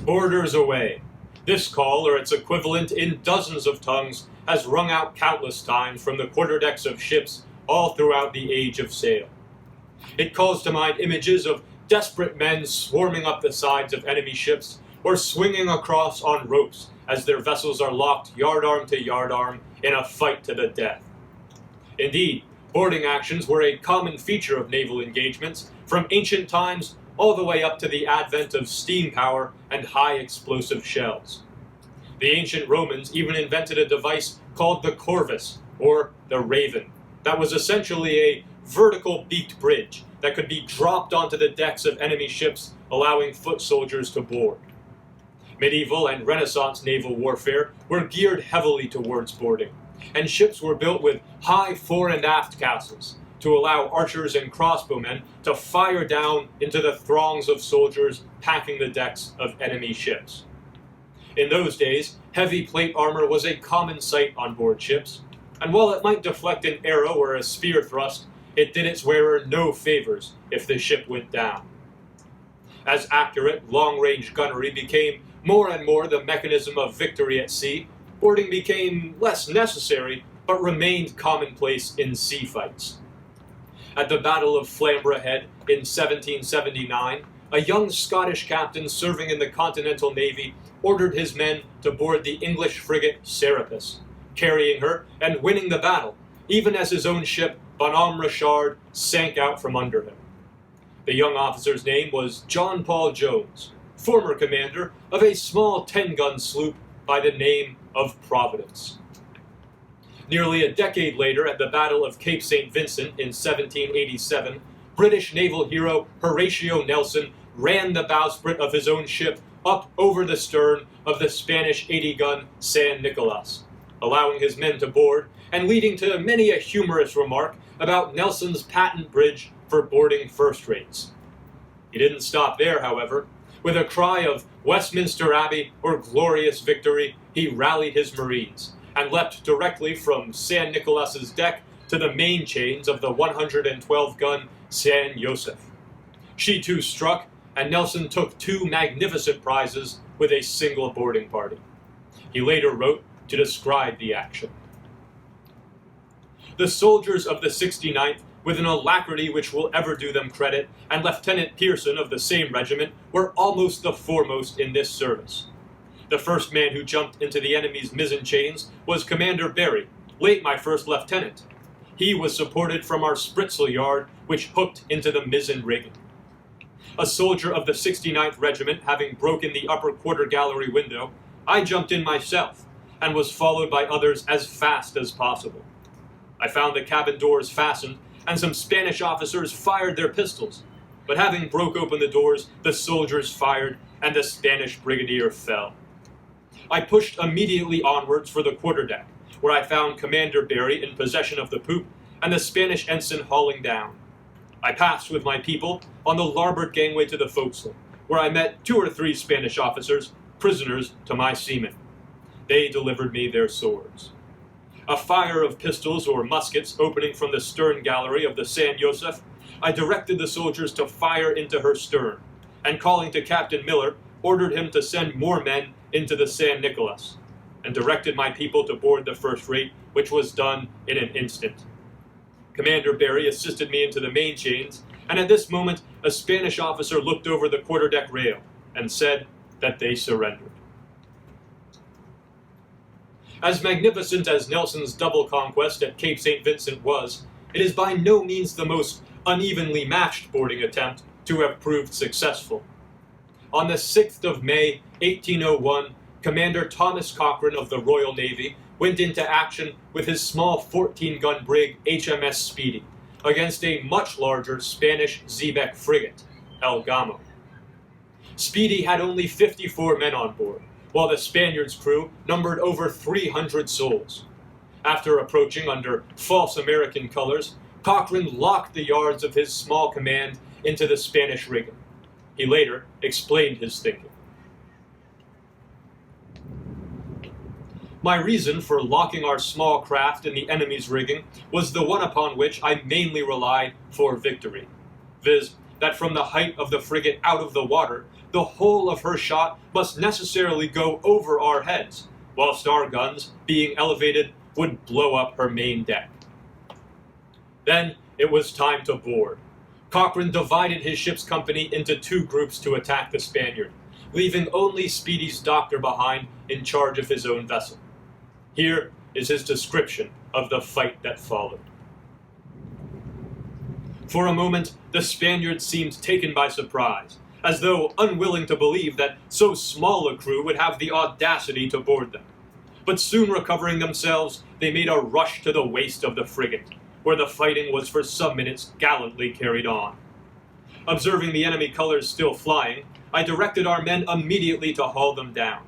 Boarders away! This call, or its equivalent in dozens of tongues, has rung out countless times from the quarterdecks of ships all throughout the age of sail. It calls to mind images of desperate men swarming up the sides of enemy ships, or swinging across on ropes as their vessels are locked yardarm to yardarm in a fight to the death. Indeed, boarding actions were a common feature of naval engagements from ancient times all the way up to the advent of steam power and high explosive shells. The ancient Romans even invented a device called the corvus, or the raven, that was essentially a vertical beaked bridge that could be dropped onto the decks of enemy ships, allowing foot soldiers to board. Medieval and Renaissance naval warfare were geared heavily towards boarding, and ships were built with high fore and aft castles to allow archers and crossbowmen to fire down into the throngs of soldiers packing the decks of enemy ships. In those days, heavy plate armor was a common sight on board ships, and while it might deflect an arrow or a spear thrust, it did its wearer no favors if the ship went down. As accurate, long-range gunnery became more and more the mechanism of victory at sea, boarding became less necessary, but remained commonplace in sea fights. At the Battle of Flamborough Head in 1779, a young Scottish captain serving in the Continental Navy ordered his men to board the English frigate Serapis, carrying her and winning the battle, even as his own ship, Bonhomme Richard, sank out from under him. The young officer's name was John Paul Jones, former commander of a small 10-gun sloop by the name of Providence. Nearly a decade later, at the Battle of Cape St. Vincent in 1787, British naval hero Horatio Nelson ran the bowsprit of his own ship up over the stern of the Spanish 80-gun San Nicolas, allowing his men to board and leading to many a humorous remark about Nelson's patent bridge for boarding first-rates. He didn't stop there, however. With a cry of Westminster Abbey or glorious victory, he rallied his Marines and leapt directly from San Nicolas's deck to the main chains of the 112-gun San Josef. She too struck, and Nelson took 2 magnificent prizes with a single boarding party. He later wrote to describe the action. The soldiers of the 69th, with an alacrity which will ever do them credit, and Lieutenant Pearson of the same regiment, were almost the foremost in this service. The first man who jumped into the enemy's mizzen chains was Commander Barry, late my first lieutenant. He was supported from our spritsail yard, which hooked into the mizzen rigging. A soldier of the 69th Regiment having broken the upper quarter gallery window, I jumped in myself, and was followed by others as fast as possible. I found the cabin doors fastened, and some Spanish officers fired their pistols, but having broke open the doors, the soldiers fired, and the Spanish brigadier fell. I pushed immediately onwards for the quarterdeck, where I found Commander Barry in possession of the poop, and the Spanish ensign hauling down. I passed with my people on the larboard gangway to the forecastle, where I met 2 or 3 Spanish officers, prisoners to my seamen. They delivered me their swords. A fire of pistols or muskets opening from the stern gallery of the San Josef, I directed the soldiers to fire into her stern, and calling to Captain Miller, ordered him to send more men into the San Nicolas, and directed my people to board the first rate, which was done in an instant. Commander Barry assisted me into the main chains, and at this moment a Spanish officer looked over the quarterdeck rail and said that they surrendered. As magnificent as Nelson's double conquest at Cape St. Vincent was, it is by no means the most unevenly matched boarding attempt to have proved successful. On the 6th of May, 1801, Commander Thomas Cochrane of the Royal Navy went into action with his small 14-gun brig HMS Speedy against a much larger Spanish xebec frigate, El Gamo. Speedy had only 54 men on board, while the Spaniard's crew numbered over 300 souls. After approaching under false American colors, Cochrane locked the yards of his small command into the Spanish rigging. He later explained his thinking. My reason for locking our small craft in the enemy's rigging was the one upon which I mainly relied for victory, viz., that from the height of the frigate out of the water, the whole of her shot must necessarily go over our heads, whilst our guns, being elevated, would blow up her main deck. Then it was time to board. Cochrane divided his ship's company into 2 groups to attack the Spaniard, leaving only Speedy's doctor behind in charge of his own vessel. Here is his description of the fight that followed. For a moment, the Spaniards seemed taken by surprise, as though unwilling to believe that so small a crew would have the audacity to board them. But soon recovering themselves, they made a rush to the waist of the frigate, where the fighting was for some minutes gallantly carried on. Observing the enemy colors still flying, I directed our men immediately to haul them down,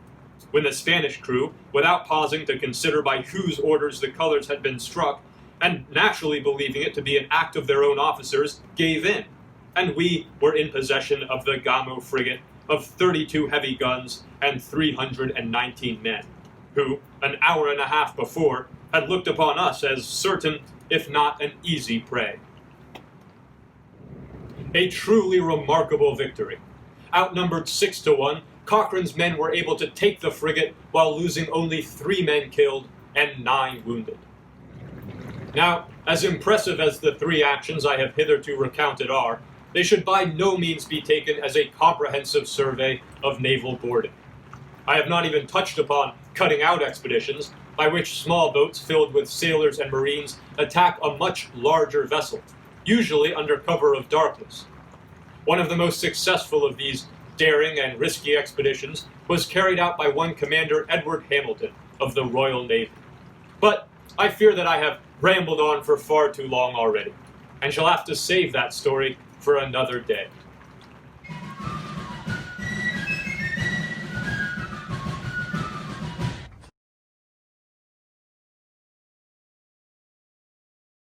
when the Spanish crew, without pausing to consider by whose orders the colors had been struck, and naturally believing it to be an act of their own officers, gave in, and we were in possession of the Gamo frigate of 32 heavy guns and 319 men, who, an hour and a half before, had looked upon us as certain, if not an easy prey. A truly remarkable victory. Outnumbered 6-1, Cochrane's men were able to take the frigate while losing only 3 men killed and 9 wounded. Now, as impressive as the 3 actions I have hitherto recounted are, they should by no means be taken as a comprehensive survey of naval boarding. I have not even touched upon cutting-out expeditions, by which small boats filled with sailors and marines attack a much larger vessel, usually under cover of darkness. One of the most successful of these daring and risky expeditions was carried out by one Commander Edward Hamilton of the Royal Navy. But I fear that I have rambled on for far too long already, and shall have to save that story for another day.